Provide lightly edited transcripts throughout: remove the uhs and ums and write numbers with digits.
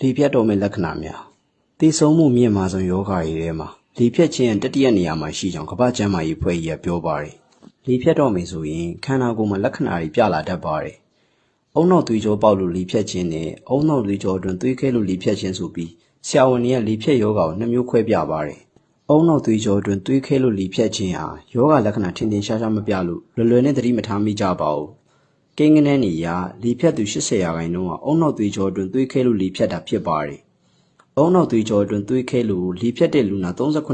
လေဖြတ်တော်မယ့်လက္ခဏာများသေဆုံးမှုမြင့်မားဆုံးယောဂတွေထဲမှာလေဖြတ်ခြင်းရဲ့တတိယနေရာမှာရှိကြောင်းကမ္ဘာ့ကျန်းမာရေးအဖွဲ့ကြီးကပြောပါတယ်။လေဖြတ်တော်မယ်ဆိုရင်ခန္ဓာကိုယ်မှာလက္ခဏာတွေပြလာတတ်ပါတယ်။အုံနောက်သွေးကြောပေါက်လို့လေဖြတ်ခြင်းနဲ့အုံနောက်သွေးကြောအတွင်းသွေးခဲလို့လေဖြတ်ခြင်းဆိုပြီးဆရာဝန်တွေကလေဖြတ်ယောဂကိုနှစ်မျိုးခွဲပြပါတယ်။အုံနောက်သွေးကြောအတွင်းသွေးခဲလို့လေဖြတ်ခြင်းဟာယောဂလက္ခဏာထင်ထင်ရှားရှားမပြလို့လွယ်လွယ်နဲ့သတိမထားမိကြပါဘူး။ကိန်းဂဏန်းတွေအရလေဖြတ်သူ80%ကအုံနောက်သွေးကြောအတွင်းသွေးခဲလို့လေဖြတ်တာဖြစ်ပါတယ်။အုံနောက်သွေးကြောအတွင်းသွေးခဲလို့လေဖြတ်တဲ့လူနာ39%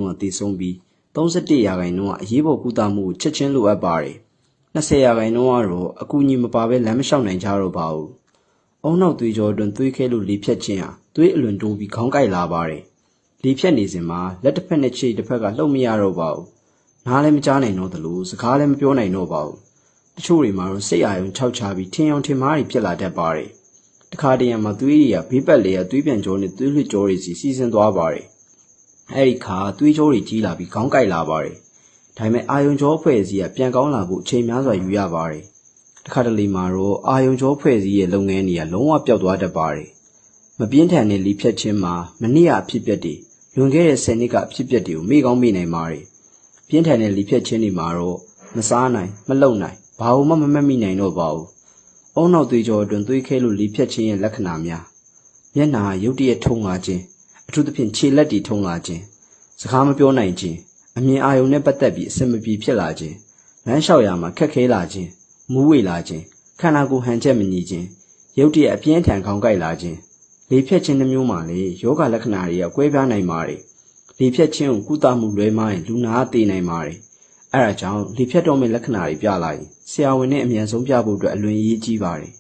ကသေဆုံးပြီး31%ကအရေးပေါ်ကုသမှုကိုချက်ချင်းလိုအပ်ပါတယ်။20%ကတော့အကူအညီမပါဘဲလမ်းမလျှောက်နိုင်ကြတော့ပါဘူး။အုံနောက်သွေးကြောအတွင်းသွေးခဲလို့လေဖြတ်ခြင်းဟာသွေးအလွန်တိုးပြီးခေါင်းကိုက်လာပါတယ်။လေဖြတ်နေစဉ်မှာလက်တစ်ဖက်နဲ့ခြေတစ်ဖက်ကလှုပ်မရတော့ပါဘူး။နားလည်းမကြားနိုင်တော့သလိုစကားလည်းမပြောနိုင်တော့ပါဘူး။တချို့တွေမှာတော့စိတ်အာရုံခြောက်ခြားပြီးထင်အောင်ထင်မှားတွေဖြစ်လာတတ်ပါတယ်။တခါတရံမှာသွေးတွေကဘေးပတ်လေသွေးပြန်ကြောနဲ့သွေးလွှတ်ကြောတွေစီးဆင်းသွားပါတယ်။အဲဒီခါသွေးကြောတွေကြီးလာပြီးခေါင်းကိုက်လာပါတယ်။ဒါပေမဲ့အာယုံကြောအဖွဲ့အစည်းကပြန်ကောင်းလာဖို့အချိန်များစွာယူရပါတယ်။တခါတလေမှာတော့အာယုံကြောအဖွဲ့အစည်းရဲ့လုပ်ငန်းတွေကလုံးဝပျောက်သွားတတ်ပါတယ်။မပြင်းထန်တဲ့လေဖြတ်ခြင်းမှာမနေ့ကအဖြစ်ပြက်တွေလွန်ခဲ့တဲ့10နှစ်ကအဖြစ်ပြက်တွေကိုမေ့ကောင်းမေ့နိုင်ပါတယ်။ပြင်းထန်တဲ့လေဖြတ်ခြင်းတွေမှာတော့မစားနိုင်မလုံနိုင်ဘာမှမမှတ်မိနိုင်တော့ပါဘူး။အုံနောက်သွေးကြောအတွင်းသွေးခဲလို့လေဖြတ်ခြင်းရဲ့လက္ခဏာများမျက်နှာရုတ်တရက်ထုံလာခြင်းအထူးသဖြင့်ခြေလက်တွေထုံလာခြင်းစကားမပြောနိုင်ခြင်းအမြင်အာရုံနဲ့ပတ်သက်ပြီးအဆင်မပြေဖြစ်လာခြင်းလမ်းလျှောက်ရာမှာခက်ခဲလာခြင်းမူးဝေလာခြင်းခန္ဓာကိုယ်ဟန်ချက်မညီခြင်းရုတ်တရက်အပြင်းထန်ခေါင်းကိုက်လာခြင်းလေဖြတ်ခြင်းတစ်မျိုးမှလည်းယောဂလက္ခဏာတွေကကွဲပြားနိုင်ပါတယ်လေဖြတ်ခြင်းကိုကုသမှုလွဲမှားရင်လူနာသေနိုင်ပါတယ်အဲဒါကြောင့်လေဖြတ်တော်မယ့်လက္ခဏာတွေပြလာရင်ဆရာဝန်နဲ့အမြန်ဆုံးပြဖို့အတွက်အလွန်အရေးကြီးပါတယ်